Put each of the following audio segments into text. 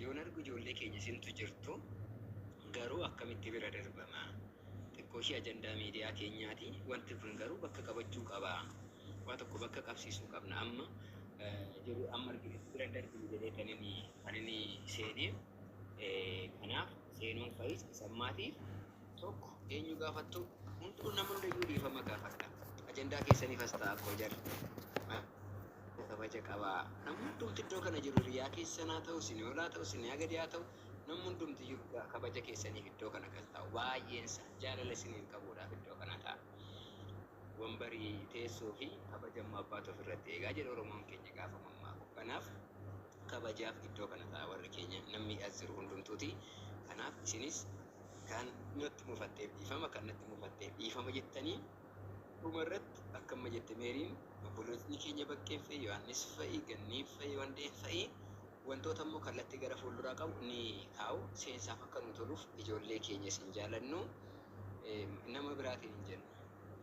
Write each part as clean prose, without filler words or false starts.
Yoon argu ijoollee keenya sintu jirtu garuu akkamitti bira darbama. Xiqqooshii ajandaa miidiyaa keenyaati. Wanti kun garuu bakka qabachuu qaba. Waa tokko bakka qabsiisuu qabna. Amma jiru amma bira darbii jedhee kan inni seenee kanaaf seenuun fayis sammaatiif tokko eenyu gaafattu hunduu nama hundayyuu dhiifama gaafadha. Ajandaa keessaniif as ta'a akkoo jarri. Kabaja qabaa. Namni hundumti iddoo kana jiru riyaa keessanaa ta'u, siniolaa ta'u, siniyaa gadiyaa ta'u, namni hundumti jiru kabaja keessaniif iddoo kana kan taa'u. Baay'eensa jaalala isiniin qabuudhaaf iddoo kana ta'a. Wambarii teessoo fi kabajamuu abbaatu ofirratti eegaa jedha Oromoon keenya gaafa mammaaku. Kanaaf kabajaaf iddoo kana ta'a warri keenya namni as jiru hundumtuuti. Kanaaf isinis kan natti mufatteef dhiifama, kan natti mufatteef dhiifama jettanii dhumarratti akkama jette Meeriin obbolootni keenya bakkeen fa'i, Yohaannis fa'i, Ganniin fa'i, Wandeen fa'i wantoota immoo kallattii gara fuulduraa qabu ni kaa'u. Seensaaf akka nu toluuf ijoollee keenya isin jaalannu nama biraatiin hin jennu.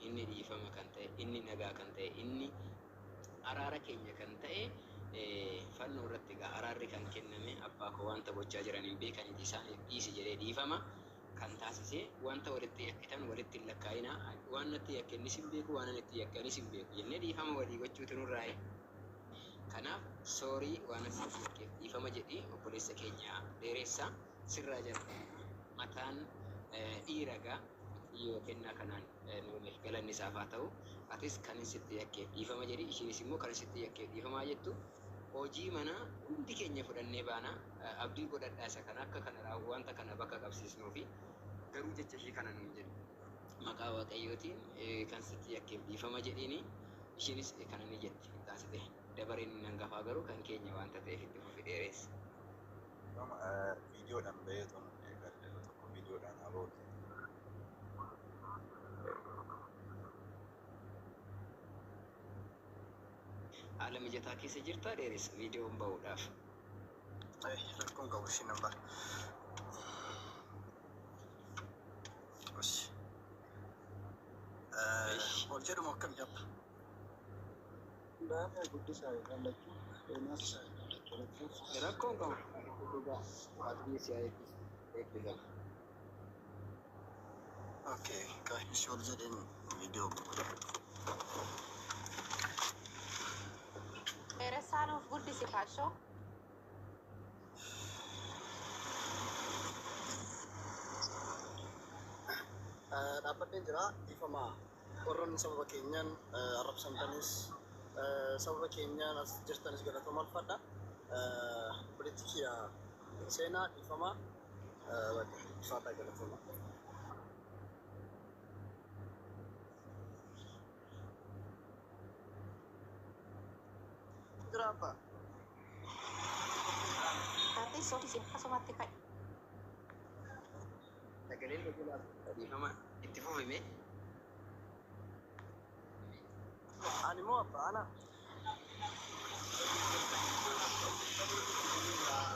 Inni dhiifama kan ta'e, inni nagaa kan ta'e, inni araara keenya kan ta'e fannoo irratti egaa araarri kan kenname abbaa koo wanta gochaa jiran hin beekanitti isaaniif dhiisi jedhee dhiifama kan taasise wanta walitti yakkitan walitti hin lakkaa'ina. Waan natti yakkennis hin beeku, waan natti yakkanis hin beeku jennee dhiifama walii gochuutu nurraa'e. Kanaaf soorii waan natti yakkeef dhiifama jedhii obboleessa keenya dheeressaa sirraa jira. Mataan dhiiragaa yoo kennaa kanaan nuuf galanni isaaf haa ta'u. Atis kan sitti yakkeef dhiifama jedhii, ishiinis immoo kan sitti yakkeef dhiifamaa jettu. Hojii mana hundi keenya fudhannee baana. Abdii godhadhaa isa kana akka kana wanta kana bakka qabsiisnuu fi garuu jecha ishii kana nuun jedhu. Maqaa Waaqayyootiin kan sitti yakkeef dhiifama jedhiini ishiinis kana ni jetti taasite. Dabareen hangafaa garuu kan keenya wanta ta'eef itti fufi dheereessa. Viidiyoodhaan baheetu eegalee tokko viidiyoodhaan abooti. Haala mijataa keessa jirtaa dheeressa viidiyoon bahuudhaaf. Rakkoon qabu ishii nan bara. Ol jedhuma akkam jabba. Baay'ee guddisaa ilaallachuu seenaas ilaallachuu rakkoon qabu dhugaa waatii si'aa eebbifama. Okay, kan ishii ol jedheen viidiyoo Dheeressaanuuf guddisi kaashoo. Dhaabbateen jira dhiifama warroonni sababa keenyaan arrabsamtanis sababa keenyaan as jirtanis galatoomaa ulfaadha. Politikiya seenaa dhiifama ulfaadha galatoomaa. Berapa? Nanti so di sini asumati kai. Sagaleen bekulaa dhiifama itti fufime. Ani mau apa anak?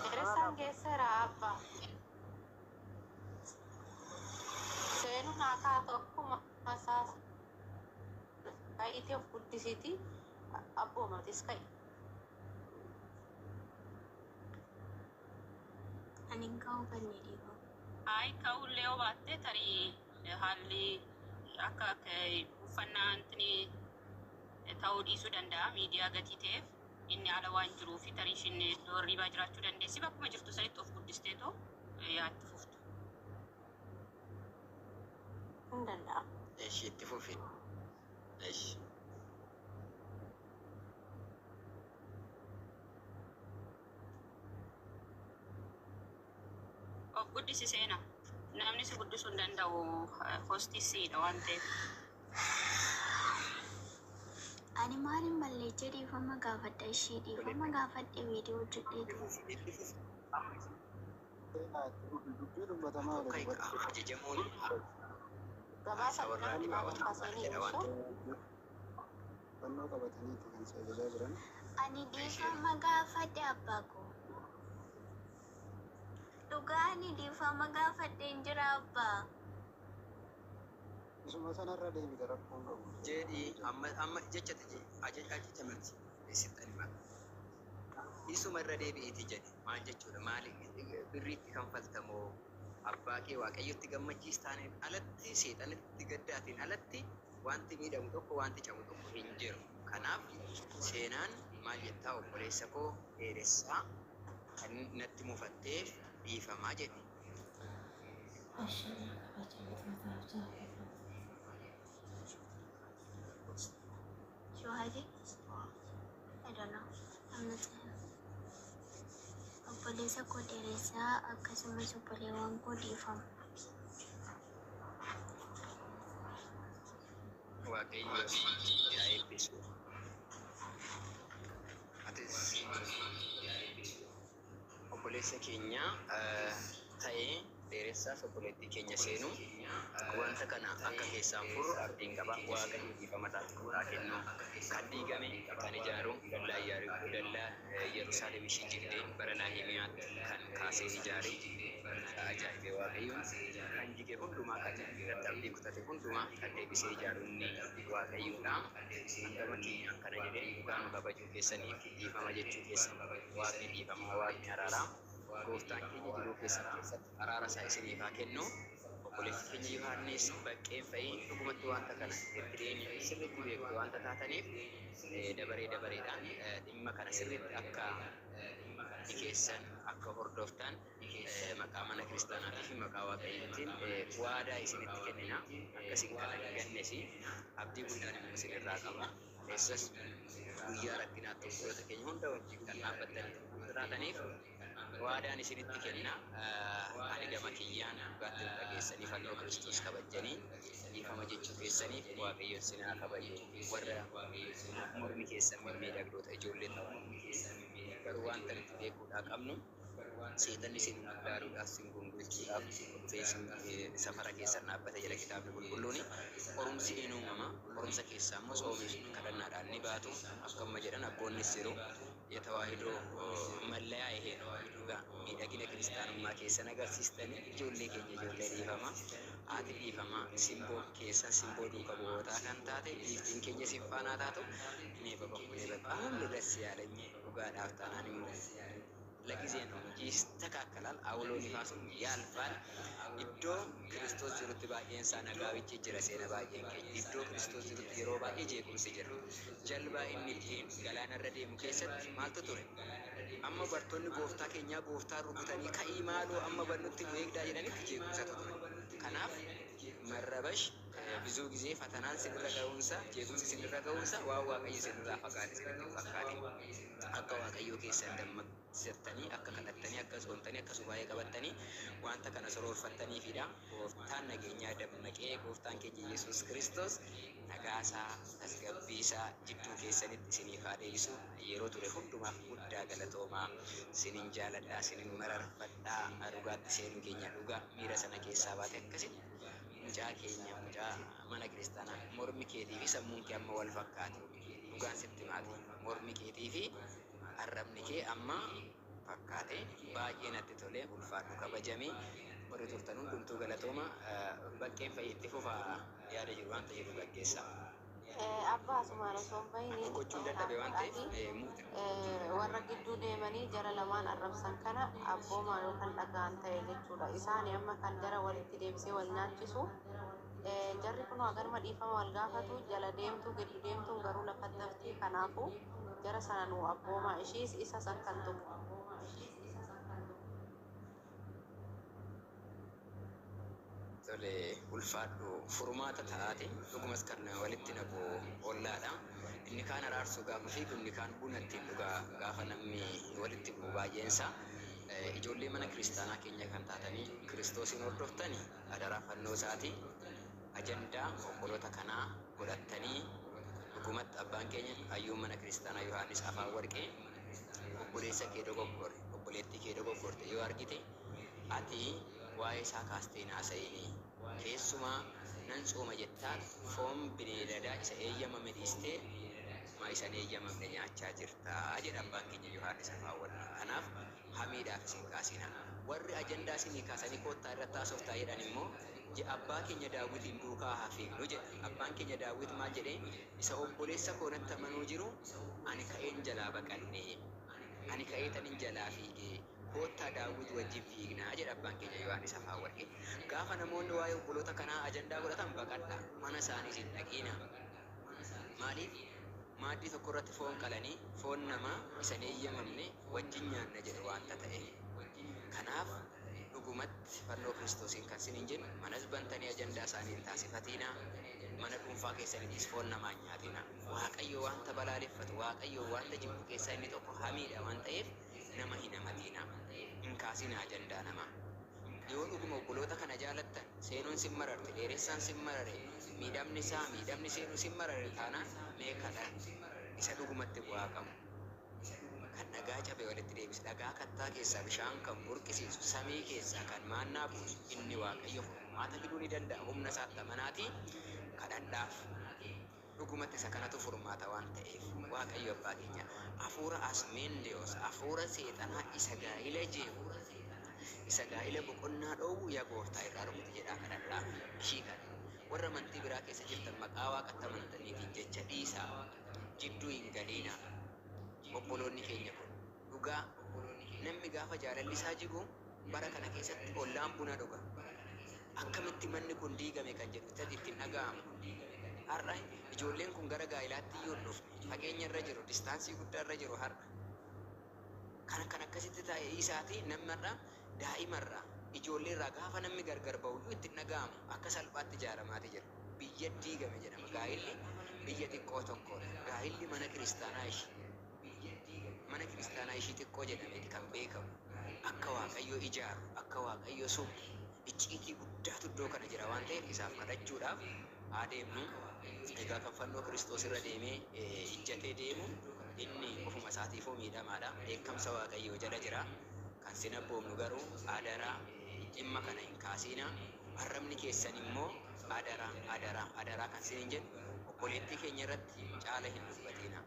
Dheeressaan geessera abba. Seenu naakaa tokkuma masaas. Kai itti of guddisiiti abboomatis kai. Anin kau kan ni ko. Ay kau leo batte tari haalli akka uffannaa antini ta'uu dhiisuu danda'a miidiyaa gatii ta'eef inni ala waan jiruufi tarii ishiin iddoo hirribaa jiraachuu dandeessi bakkuma jirtu sanitti of guddisteetoo yaatti fuftu. Hin danda'a. Ishii itti fufi. Ishii. Of guddisi seena. Namni si guddisuu hin danda'u hostiisiidha waan ta'eef. Ani maalin malleecha dhiifama gaafadha ishee dhiifama gaafadhe viidiyoo hojjedheetu. dubbii dubbatamaa Ajajamuun Gabaasa warraa dhibaawwatu jedha waan fannoo qabataniiti kan sajajaa jiran. Ani dhiifama gaafadhe abbaa koo. Dhugaani dhiifama gaafadhe hin jira abbaa. Isuma sanarra deebite rakkoon qabu. jedhi amma jechate ajajamarti sittani ma isuma irra deebi'eeti jedhe maal jechuudha maali birriitti kanfaltamoo abbaa kee waaqayyotti gammachiistaaniin alatti seexanitti gaddaatiin alatti wanti miidhamu tokko wanti cabu tokko hin jiru. Kanaaf seenaan maal jettaa obboleessa koo dheeressaa kan natti mufatteef dhiifamaa jedhe. Shuhadi? I don't know. I'm not saying. Obboleessa koo dheeressaa akkasumas obboleewwan koo dhiifama. Waaqayyo yaa eebbisu. Atis obboleessa keenya ta'ee dheeressaas obboleettii keenya seenu wanta kana akka keessaan furu abdiin qaba. Waaqayyo dhiifama taasisu fuudhaa kennu kan diigame kan ijaaru dallaa Yerusaalem ishii jirte bara Naahimiyaatti kan kaasee ijaare ajaa'ibee Waaqayyoon kan jige hundumaa kan dadhabbii kutate hundumaa kan deebisee ijaaru inni Waaqayyoodha. Hangama keenya akkana jedhee dhugaan kabajuu keessaniif dhiifama jechuu keessan Waaqni dhiifama Waaqni araaraa gooftaan keenya jiruu keessatti araara isaa isiniif haa kennu. Obboleessi keenya Yohaannis baqqeen fa'ii dhugumatti wanta kana ittiin sirriitti beektu wanta taataniif dabareedhaan dhimma kana sirriitti akka dhiyeessan akka hordoftan maqaa mana kiristaanaatii fi maqaa waaqayyootiin waadaa isinitti kennina. Akkasiin kana gannes abdii guddaan immoo isinirraa qaba. Eessas guyyaa rakkinaatti obboloota keenya hunda wajjin kan dhaabbattanii jiraataniif waadaan isinitti kenna. Ani gama kiyyaan dhugaatti dhageessanii fannoo Kiristoos kabajanii dhiifama jechuu keessaniif Waaqayyo isin haa kabaju. Warra mormi keessan miidhagdoota ijoolleen garuu wanta nuti beekuudhaa qabnu seetanni isin gaaruudhaaf isin gongochuudhaaf dhufee safara keessan dhaabbata jala kitaabni qulqulluun qorumsi ni uumama. Qorumsa keessaa immoo soomni kadhannaadhaan ni baatu. Akkuma jedhan abboonnis yeroo የተዋህዶ መለያ ይሄ ነው። miidhagina kiristaanummaa keessan agarsiistanii ijoollee keenya ijoollee dhiifama haati dhiifama simboo keessan simboo duuka bu'ootaa kan taate dhiiftiin keenya sinfaanaa taatu mee babakkulee በጣም ደስ ያለኝ dhugaadhaaf taanaan immoo ለጊዜ ነው እንጂ ይስተካከላል። አውሎ ንፋሱም ያልፋል። iddoo Kiristoos jirutti baay'een isaa nagaawichi jira seena baay'een keenya iddoo Kiristoos jirutti yeroo baay'ee jeequmsi jira. Jalbaa inni ittiin galaanarra deemu keessatti maaltu ture? Amma bartoonni gooftaa keenyaa gooftaa rukutanii ka'ii maaloo amma bannutti nu eegdaa jedhanitti jeequmsatu ture. Kanaaf marrabash ብዙ ጊዜ ፈተናን ስንረጋውንሳ ጄሱስ ስንረጋውንሳ ዋው waaqayyo sinirraa fagaate sinitti fakkaate akka waaqayyo keessa dammaksitanii akka kadhattanii akka soomtanii akka subaayee qabattanii wanta kana soroorfattaniifidha. Gooftaan nageenyaa dammaqee gooftaan keenya Yesuus Kiristoos nagaasaa tasgabbiisaa jidduu keessanitti isiniif haa deebisu. Yeroo ture hundumaaf guddaa galatoomaa. Sinin jaaladhaa sinin mararfadhaa. Dhugaatti seenuu keenya dhugaa miira sana keessaa baate akkasitti mucaa keenya mucaa mana kiristaanaa mormi keetii fi sammuun kee amma wal fakkaatu. Dhugaan sitti maati? Mormi keetii fi arrabni kee amma fakkaate baay'ee natti tolee ulfaadhu kabajamee warri turtan hundumtuu galatooma. Baqqeen fayyitti fufaa yaada jiru wanta jedhu gaggeessa. Abbaa Sumaara Soombayni gochuun dadhabe waan ta'eef warra gidduu deemanii jara lamaan arrabsan kana abboomaan yookaan dhagaan ta'e jechuudha. Isaan amma kan jara walitti deebisee wal nyaachisu. Jarri kun agarma dhiifama wal gaafatu jala deemtu gadi deemtuun garuu lafa daftii. Kanaafuu jara sana nu abboomaa ishiis isas akkan tuqu. Ulfaadhu furmaata taate dhugumas kan walitti nabu ollaadha. Inni kaan araarsuu gaafa fiigu inni kaan buna ittiin dhugaa gaafa namni walitti bu'u baay'eensa. Ijoollee mana kiristaanaa keenya kan taatanii Kiristoosiin hordoftanii adaraa fannoo isaatii ajandaa obboloota kanaa godhattanii dhugumatti abbaan keenya hayyuun mana kiristaanaa Yohaannis afaan warqee obboleessa kee dogoggore obboleettii kee dogoggorte yoo argite ati waa'ee isaa kaastee naasa'ini. Keessumaa nan sooma jettaa foon bineeldaa isa eeyyamame dhiistee maa isan eeyyamamne nyaachaa jirtaa jedha abbaan keenya Yohaannis afaan warqee. Kanaaf hamiidhaaf isin kaasina. Warri ajandaa isinii kaasanii koottaa irratti haasoftaa jedhan immoo abbaa keenya Daawitiin duukaa haa fiignu jedhe. Abbaan keenya Daawit maal jedhee isa obboleessa koo natti amanuu jiru ani ka'een jalaa baqadhee ani ka'ee tanin jalaa fiigee koottaa Daawit wajjin fiignaa jedha abbaan keenya Yohaannis afaan warqee. Gaafa namoonni waa'ee obboloota kanaa ajandaa godhatan baqadha mana isaanii hin dhaqiina. Maaliif maaddii tokko irratti foon qalanii foon namaa isa hin eeyyamamne wajjin nyaanna jedhu waanta ta'e. Kanaaf dhugumatti fannoo Kiristoosiin kan isiniin jennu manas bantanii ajandaa isaanii hin taasifatiina. Mana dhuunfaa keessaniitis foon namaa hin nyaatina. Waaqayyo wanta balaaleffatu, Waaqayyo wanta jibbu keessaa inni tokko hamiidha waan ta'eef nama hin hamatina. Hin kaasina ajandaa namaa. Yoo dhuguma obboloota kana jaalattan seenuun sin mararte, dheeressaan sin marare, miidhamni seenuu sin marare taanaan mee kadhan isa dhugumatti bu'aa qabu. Kan dhagaa cabe walitti deebise, dhagaa kattaa keessaa bishaan kan burqisiisu, samii keessaa kan maannaa buusu inni Waaqayyo furmaata fiduu ni danda'a. Humna isaatti amanaatii kadhadhaaf. Dhugumatti isa kanatu furmaata waan ta'eef Waaqayyo abbaa keenya hafuura asmeendeos, hafuura seexanaa isa gaa'ila jeequ, isa gaa'ila boqonnaa dhoowwu yaa gooftaa irraa rukuti jedhaa kadhadhaaf. Ishii kana warra amantii biraa keessa jirtan maqaa waaqatti amantaniitiin jecha dhiisaa jidduu hin galiina. Obboloonni keenya kun dhugaa namni gaafa jaalalli isaa jigu bara kana keessatti ollaan buna dhuga. Akkamitti manni kun diigame kan jedhu itti ittiin dhaga'amu. Har'a ijoolleen kun gara gaa'ilaatti iyyuu hin dhufne fageenya irra jiru, distaansii guddaa irra jiru har'a. Kan akkasitti ta'e isaati namarraa daa'imarraa ijoollee irraa gaafa namni gargar ba'u iyyuu ittiin dhaga'amu akka salphaatti ijaaramaati jira. Biyya diigame jedhama gaa'illi biyya xiqqoo tokkodha. Gaa'illi mana kiristaanaa ishii. Mana kiristaanaa ishii xiqqoo jedhameeti kan beekamu. Akka Waaqayyo ijaaru, akka Waaqayyo suuqu, icciitii guddaatu iddoo kana jira waan ta'eef isaaf kadhachuudhaaf adeemnu. Egaa kan fannoo Kiristoos irra deemee ijjatee deemu inni ofuma isaatiifuu miidhamaadha. Dheekkamsa Waaqayyoo jala jira. Kan sin abboomnu garuu adaraa dhimma kana hin kaasiina. Arrabni keessan immoo adaraa kan sin hin jennu obboleettii keenya irratti caala hin dubbatina.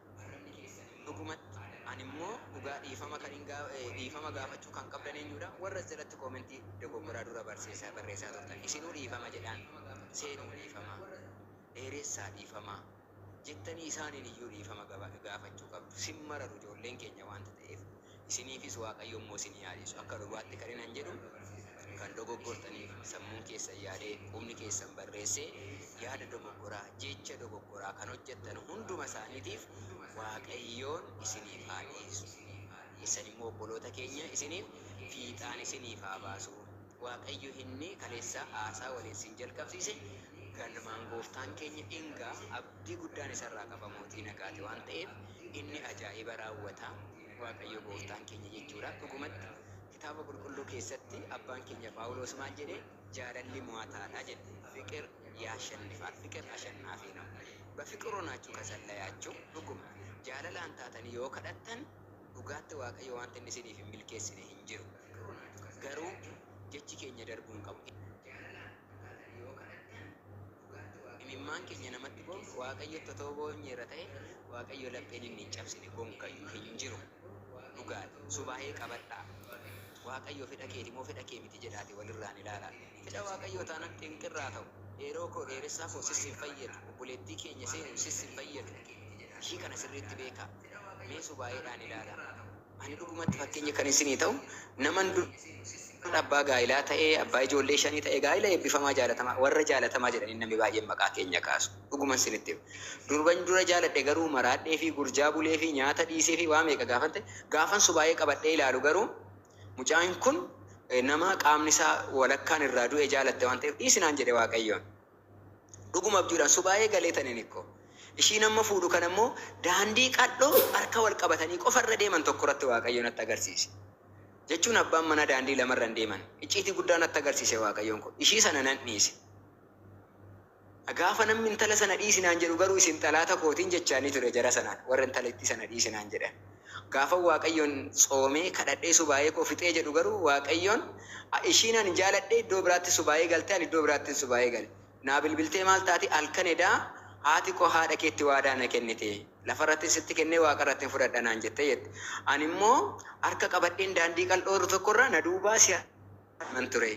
Dhugumatti ani immoo dhugaa dhiifama gaafachuu kan qabdan eenyudha? Warra jalatti koomentii dogomgoraa dura barreessaa turtan. Isinuu dhiifama jedhaan seenuu dhiifama, dheeressaa dhiifama jettanii isaaniin iyyuu dhiifama gaafachuu qabdu. Sin mararu ijoolleen keenya waanta ta'eef isiniifis Waaqayyo immoo isin yaadisu. Akka dhugaatti kan hin jedhu kan dogoggortaniif sammuun keessan yaadee humni keessan barreessee yaada dogoggoraa, jecha dogoggoraa kan hojjettan hunduma isaaniitiif Waaqayyoon isiniif haa dhiisu. Isin immoo obboloota keenya isiniif fiixaan isiniif haa baasu. Waaqayyo inni kaleessa haasaa waliin sin jalqabsiise galmaan gooftaan keenya dhingaa abdii guddaan isarraa qaba mootii nagaati waan ta'eef inni ajaa'iba raawwata. Waaqayyo gooftaan keenya jechuudha. Dhugumatti kitaaba qulqulluu keessatti abbaan keenya Phaawulos maal jedhee jaalalli mo'ataadha jedhe. Fiqir yaashannifal, fiqir ashannaafi ነው በፍቅሩ ናችሁ ከጸለያችሁ dhuguma jaalalaan taatanii yoo kadhattan dhugaatti Waaqayyo wanta inni isiniif hin milkeessine hin jiru. Garuu jechi keenya darbuun qabu. Imimmaan keenya namatti gonfu Waaqayyo totoo boonyeera ta'e Waaqayyo lapheen inni hin cabsine gonkayyuu hin jiru. Dhugaadha. Subaayee qabadhaa. Waaqayyo fedha keeti moo fedha kee miti jedhaati walirraan ilaalaa. Fedha Waaqayyo taanaan xinqirraa ta'u. Yeroo koo dheeressaa koo sissi hin fayyadu. Obboleettii keenya seenu sissi hin fayyadu. Ishii kana sirriitti beekaa. Mee subaayeedhaan ilaalaa. Ani dhugumatti fakkeenya kan isinii ta'u naman abbaa gaa'ilaa ta'ee abbaa ijoollee shanii ta'ee gaa'ila eebbifamaa jaalatamaa warra jaalatamaa jedhanii namni baay'een maqaa keenya kaasu. Dhuguman sinitti durban dura jaaladhe garuu maraadhee fi gurjaa bulee fi nyaata dhiisee fi waa meeqa gaafante gaafan subaayee qabadhee ilaalu garuu mucaan kun nama qaamni isaa walakkaan irraa du'e jaalatte waan ta'eef dhiisinaan jedhe Waaqayyoon. Dhuguma abjuudhaan subaayee galee taniin ikkoo. Ishii nama fuudhu kan ammoo daandii qadhoo harka wal qabatanii qofarra deeman tokko irratti Waaqayyoon natti agarsiise. Jechuun abbaan mana daandii lamarra deeman icciitii guddaa natti agarsiise Waaqayyoon kun. Ishii sana nan dhiise. Gaafa namni intala sana dhiisinaan jedhu garuu isin xalaata kootiin jechaanii ture jara sanaan warra intalatti sana dhiisinaan jedhan. Gaafa Waaqayyoon tsoomee kadhadhee subaayee koo fixee jedhu garuu Waaqayyoon ishiinan jaaladhee iddoo biraatti subaayee galtee ani iddoo biraatti subaayee gale. Naa bilbiltee maal taati halkan edaa haati koo haadha keetti waadaa na kennite. Lafarratti sitti kennee waaqarratti fudhadha naan jettee jette. Ani immoo harka qabadheen daandii qal'oo tokkorraa na duubaa si'a man ture.